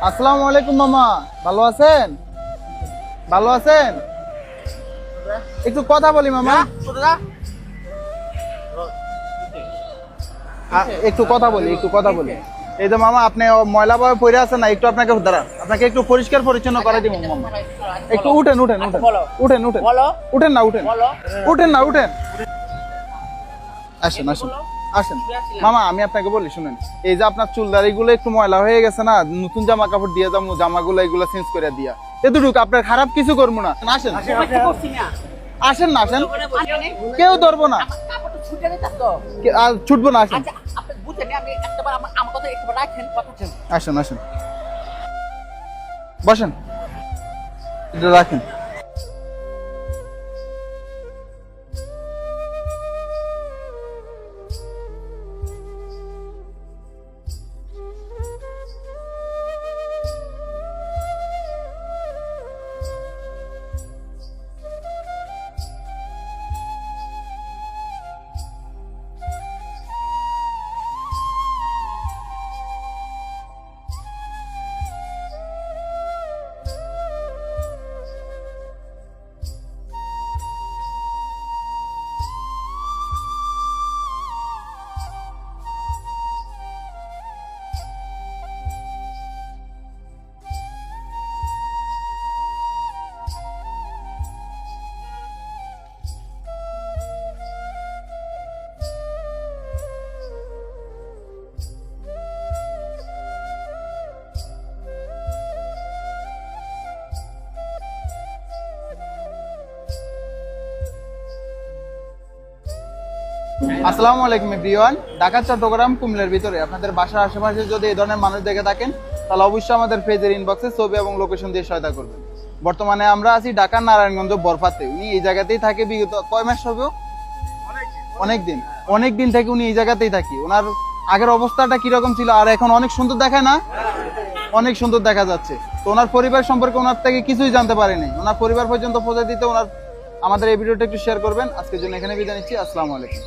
আসসালামু আলাইকুম মামা, ভালো আছেন? ভালো আছেন? একটু কথা বলি মামা, একটু কথা বলি, একটু কথা বলি। এই যে মামা, আপনি ময়লা ভাবে পড়ে আছেন না, একটু আপনাকে দাঁড়ান, আপনাকে একটু পরিষ্কার পরিচ্ছন্ন করে দিব মামা। একটু উঠেন উঠেন উঠেন উঠেন উঠেন উঠেন না, উঠেন উঠেন না, উঠেন। আসেন আসেন আসেন মামা, আমি আপনাকে বলি শুনেন, এই যে আপনার চুলদারি গুলো একটু ময়লা হয়ে গেছে না, নতুন জামা কাপড় দিয়ে যাবো, জামাগুলো এগুলো চেঞ্জ করে দিয়া এতটুকু, আপনার খারাপ কিছু করবো না। আসেন আসেন না, আসেন, কেউ ধরবো না, ছুটবো না, আসেন আসেন আসেন, বসেন, এটা রাখেন। আসসালামু আলাইকুম এভরিওয়ান। ঢাকা, চট্টগ্রাম, কুমিল্লার ভিতরে আপনাদের বাসার আশেপাশে যদি এই ধরনের মানুষ দেখে থাকেন, তাহলে অবশ্যই আমাদের পেজের ইনবক্সে ছবি এবং লোকেশন দিয়ে সহায়তা করবেন। বর্তমানে আমরা আছি ঢাকার নারায়ণগঞ্জ বরফাতে। উনি এই জায়গাতেই থাকে বিগত কয় মাস হবে? অনেক দিন থেকে উনি এই জায়গাতেই থাকি। ওনার আগের অবস্থাটা কিরকম ছিল আর এখন অনেক সুন্দর দেখায় না? অনেক সুন্দর দেখা যাচ্ছে। তো ওনার পরিবার সম্পর্কে ওনার থেকে কিছুই জানতে পারিনি। ওনার পরিবার পর্যন্ত পৌঁছে দিতে আমাদের এই ভিডিওটা একটু শেয়ার করবেন। আজকের জন্য এখানে বিদায় নিচ্ছি। আসসালামু আলাইকুম।